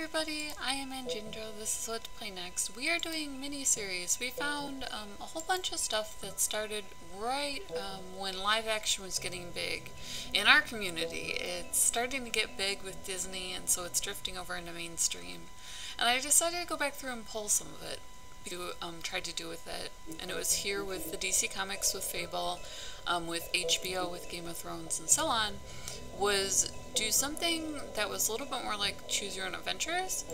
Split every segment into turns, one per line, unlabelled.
everybody, I am Anjindra. This is what to play next. We are doing mini-series. We found a whole bunch of stuff that started right when live action was getting big. In our community, it's starting to get big with Disney, and so it's drifting over into mainstream. And I decided to go back through and pull some of it to try to do with it. And it was here with the DC Comics with Fable, with HBO with Game of Thrones, and so on, was do something that was a little bit more like choose your own adventures,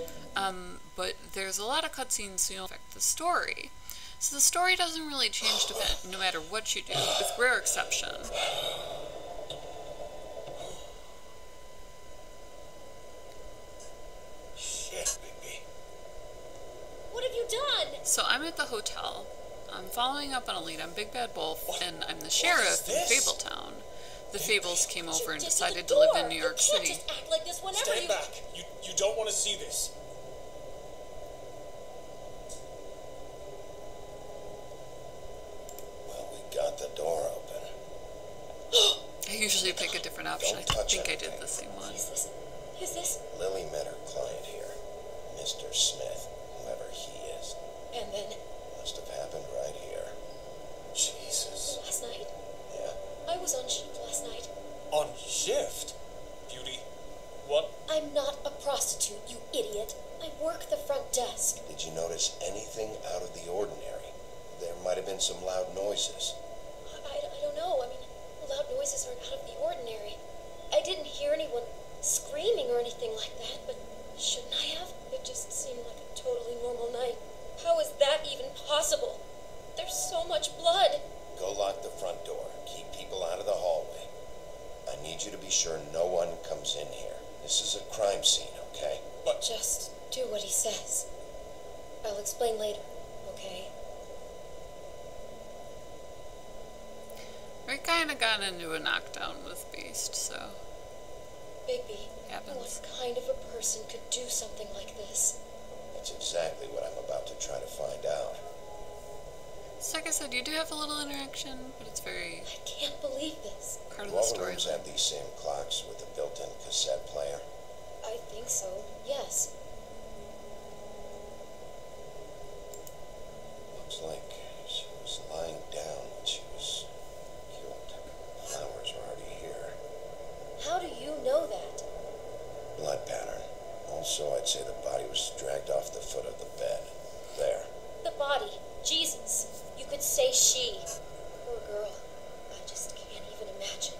but there's a lot of cutscenes, so you don't affect the story. So the story doesn't really change no matter what you do, with rare exception.
Shit, baby.
What have you done?
So I'm at the hotel. I'm following up on a lead. I'm Big Bad Wolf, and I'm the sheriff in Fabletown. The Fables came over and decided to live in New York City.
Just act like this whenever
Stand back. You don't want to see this. Well, we got the door open.
I usually pick a different option. I think I did the same one.
Is this?
Lily met her client here, Mr. Smith, whoever he is.
And then?
Must have happened right here. Jesus.
Last night?
Yeah.
I was on shift last night.
On shift? Beauty. What?
I'm not a prostitute, you idiot. I work the front desk.
Did you notice anything out of the ordinary? There might have been some loud noises.
I don't know. I mean, loud noises are out of the ordinary. I didn't hear anyone screaming or anything like that, but shouldn't I have? It just seemed like a totally normal night. How is that even possible? There's so much blood.
Go lock the front door. Keep people out of the hallway. I need you to be sure no one comes in here. This is a crime scene, okay? But
just do what he says. I'll explain later, okay?
We kind of got into a knockdown with Beast, so
Bigby,
happens.
what kind of a person could do something like this?
that's exactly what I'm about to try to find out.
So like I said, you do have a little interaction, but it's very
I can't believe this.
part of
Do
the
all the
story.
rooms have these same clocks with a built-in cassette player?
I think so, yes.
Looks like she was lying down when she was killed. Flowers are already here.
How do you know that?
Blood pattern. Also, I'd say the body was dragged off the foot of the bed. There.
The body. Jesus. You could say she. Poor girl. I just can't even imagine.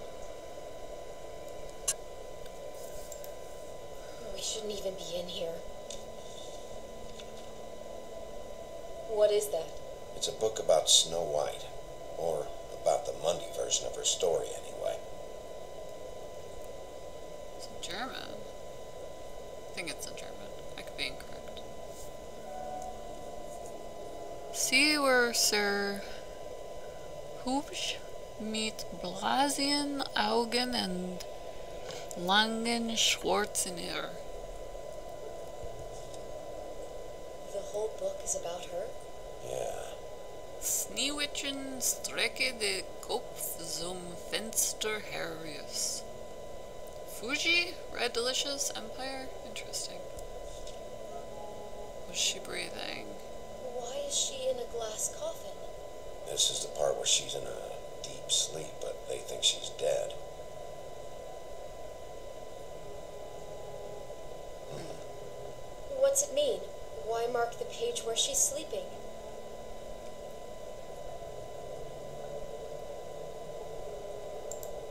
We shouldn't even be in here. What is that?
It's a book about Snow White. Or about the Monday version of her story, anyway.
It's in German. I think it's in German. I could be incorrect. Sie were Sir Hubsch mit Blasien Augen and langen schwarzen Hair.
The whole book is about her?
Yeah.
Sneeuwwitchen strecke de Kopf zum Fenster heraus. Fuji? Red Delicious? Empire? Interesting. Was she breathing?
Why is she in a glass coffin?
This is the part where she's in a deep sleep, but they think she's dead.
What's it mean? Why mark the page where she's sleeping?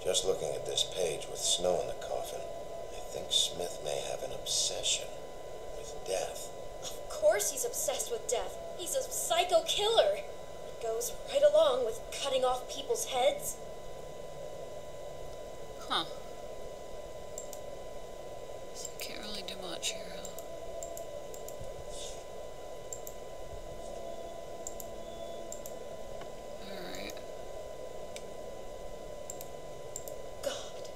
Just looking at this page with snow in the coffin, I think Smith may have an obsession with death.
Of course he's obsessed with death. He's a psycho killer. It goes right along with cutting off people's heads.
Huh. So I can't really do much here, huh? Alright.
God,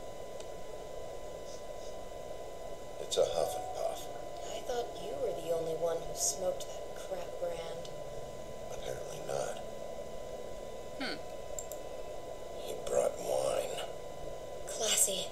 It's a huff and puff.
I thought you were the only one who smoked that crap brand.
Apparently not.
Hmm.
He brought wine.
Classy.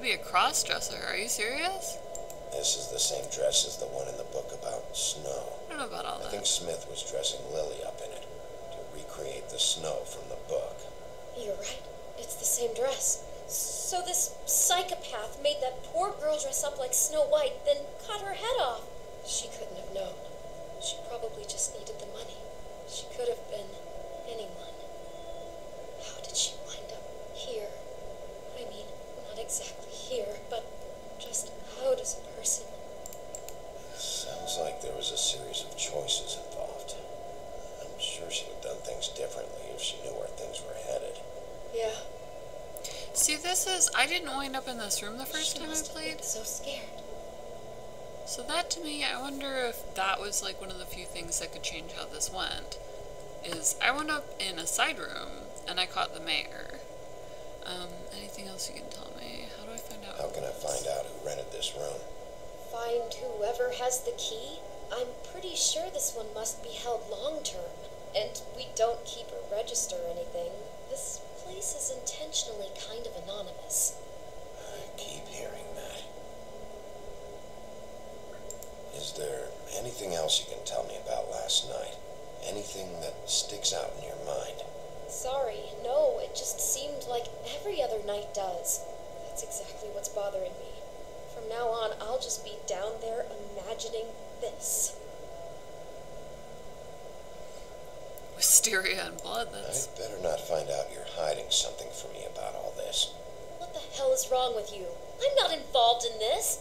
be a cross-dresser. Are you serious?
This is the same dress as the one in the book about snow.
I don't know about all
I
that.
think Smith was dressing Lily up in it to recreate the snow from the book.
You're right. It's the same dress. So this psychopath made that poor girl dress up like Snow White, then cut her head off. She couldn't have known. She probably just needed the money. She could have been anyone. How did she wind up here? I mean, not exactly here, but just how does a person...
Sounds like there was a series of choices involved. I'm sure she'd have done things differently if she knew where things were headed.
Yeah.
See, this is... I didn't wind up in this room the first time I
She
played.
must have been so scared.
So that, to me, I wonder if that was, like, one of the few things that could change how this went. Is I went up in a side room, and I caught the mayor. Anything else you can tell me? How do I find out?
How can I find out who rented this room?
Find whoever has the key? I'm pretty sure this one must be held long-term. And we don't keep a register or anything. This place is intentionally kind of anonymous.
I keep hearing that. Is there anything else you can tell me about last night? Anything that sticks out in your mind?
Sorry, no, it just seemed like every other night does. That's exactly what's bothering me. From now on, I'll just be down there imagining this.
Wisteria and blood, that's...
I'd better not find out you're hiding something from me about all this.
What the hell is wrong with you? I'm not involved in this.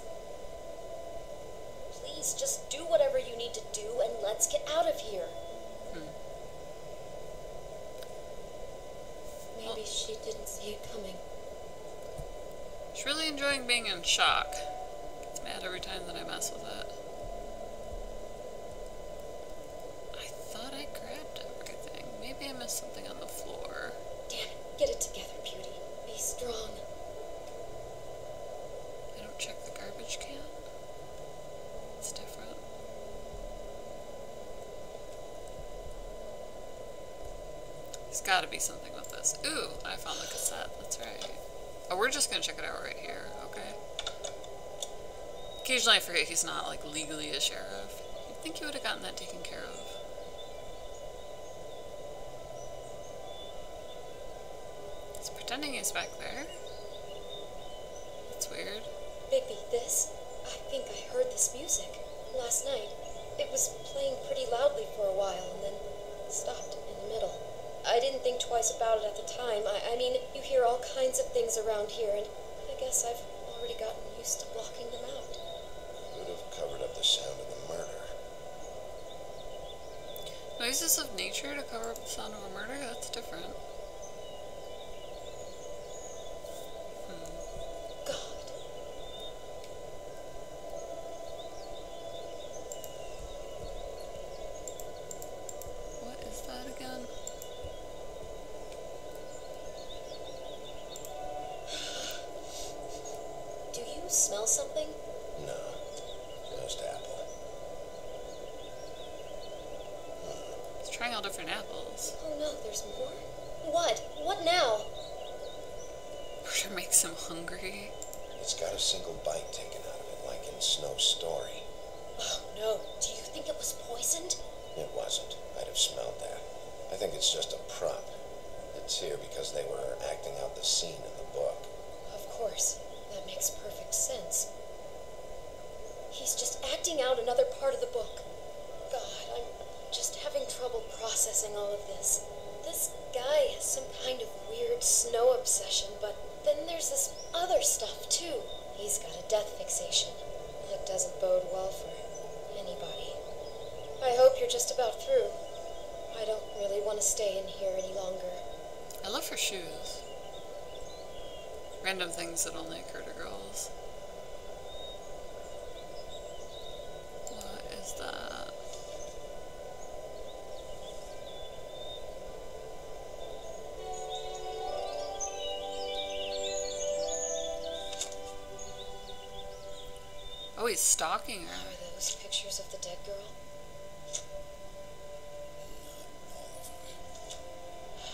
Please, just do whatever you need to do and let's get out of here. Maybe she didn't see it coming.
She's really enjoying being in shock. Gets mad every time that I mess with it. I thought I grabbed everything. Maybe I missed something on the floor.
Damn it, get it together, Beauty. Be strong.
I don't check the garbage can. It's different. There's gotta be something with this. Ooh, I found the cassette. That's right. Oh, we're just gonna check it out right here, okay? Occasionally I forget he's not, like, legally a sheriff. You'd think he would have gotten that taken care of. He's pretending he's back there. That's weird.
Bigby, I think I heard this music last night. It was playing pretty loudly for a while and then stopped in the middle. I didn't think twice about it at the time. I mean, you hear all kinds of things around here, and I guess I've already gotten used to blocking them out.
Would have covered up the sound of the murder.
Noises of nature to cover up the sound of a murder? That's different.
God.
What is that again?
Do you smell something?
No, just apple.
He's trying all different apples.
Oh no, there's more? What? What now?
Murder makes him hungry.
It's got a single bite taken out of it, like in Snow's story.
Oh no, do you think it was poisoned?
It wasn't. I'd have smelled that. I think it's just a prop. It's here because they were acting out the scene in the book.
Of course. That makes perfect sense. He's just acting out another part of the book. God, I'm just having trouble processing all of this. This guy has some kind of weird snow obsession, but then there's this other stuff too. He's got a death fixation. That doesn't bode well for anybody. I hope you're just about through. I don't really want to stay in here any longer.
I love her shoes. Random things that only occur to girls. What is that? Oh, he's stalking her.
Are those pictures of the dead girl?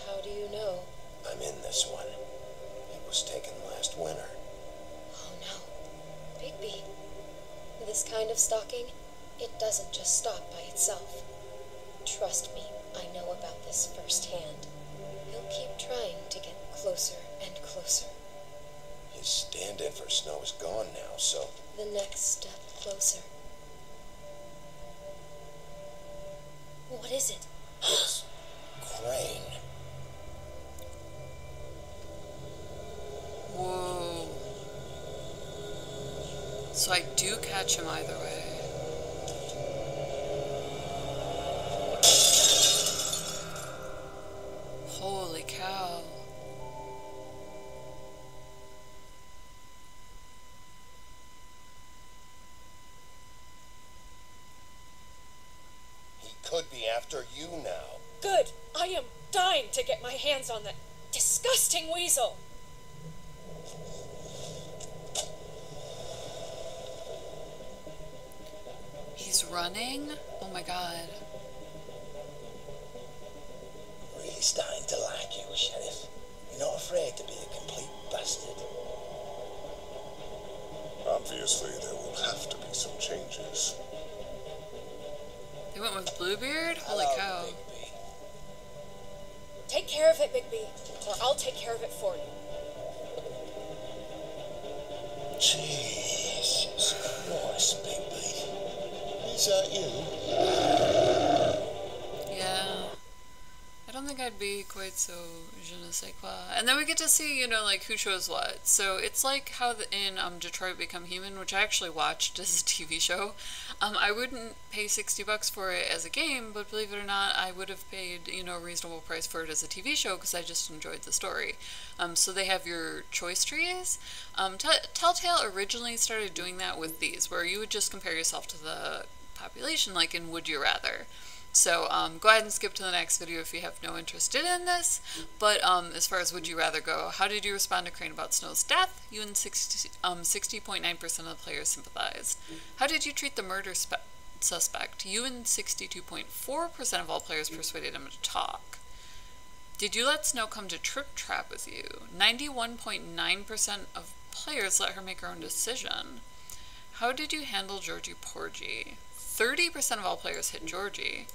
How do you know?
I'm in this one. It was taken last winter.
Oh stalking, it doesn't just stop by itself. Trust me, I know about this firsthand. He'll keep trying to get closer and closer.
His stand-in for Snow is gone now, so...
The next step closer. What is it?
It's Crane.
Whoa. So I do catch him either way. Holy cow.
He could be after you now.
Good. I am dying to get my hands on that disgusting weasel.
He's running? Oh my god.
Really starting to like you, Sheriff. You're not afraid to be a complete bastard.
Obviously, there will have to be some changes.
They went with Bluebeard? Holy
Hello,
cow.
Bigby.
Take care of it, Bigby, or I'll take care of it for you.
Jesus Christ, Bigby. Is that you?
Yeah. I don't think I'd be quite so je ne sais quoi. And then we get to see, you know, like, who chose what. So it's like how in Detroit Become Human, which I actually watched as a TV show. I wouldn't pay $60 for it as a game, but believe it or not, I would have paid, you know, a reasonable price for it as a TV show because I just enjoyed the story. So they have your choice trees. Telltale originally started doing that with these, where you would just compare yourself to the population, like in Would You Rather. So go ahead and skip to the next video if you have no interest in this. But as far as Would You Rather go, how did you respond to Crane about Snow's death? You and 60.9% of the players sympathized. How did you treat the murder suspect? You and 62.4% of all players persuaded him to talk. Did you let Snow come to Trip Trap with you? 91.9% of players let her make her own decision. How did you handle Georgie Porgy? 30% of all players hit Georgie.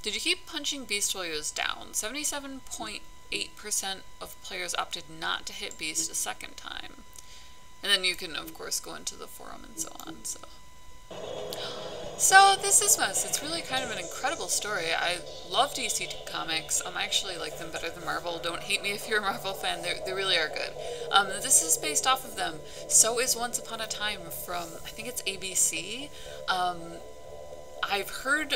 Did you keep punching Beast while he was down? 77.8% of players opted not to hit Beast a second time. And then you can, of course, go into the forum and so on. So this is Mess. It's really kind of an incredible story. I love DC comics. I actually like them better than Marvel. Don't hate me if you're a Marvel fan. They really are good. This is based off of them. So is Once Upon a Time from, I think it's ABC. I've heard,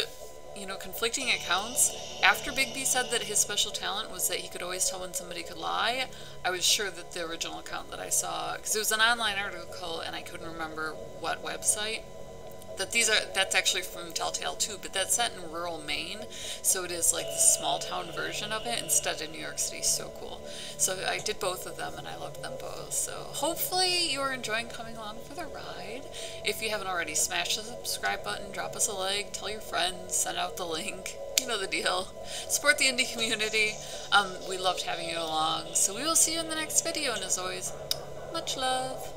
you know, conflicting accounts. After Bigby said that his special talent was that he could always tell when somebody could lie, I was sure that the original account that I saw, because it was an online article and I couldn't remember what website, that's actually from Telltale too, but that's set in rural Maine, so it is like the small town version of it instead of New York City. So cool. So I did both of them and I loved them both. So hopefully you're enjoying coming along for the ride. If you haven't already, smash the subscribe button, drop us a like, tell your friends, send out the link. You know the deal. Support the indie community. We loved having you along. So we will see you in the next video, and as always, much love.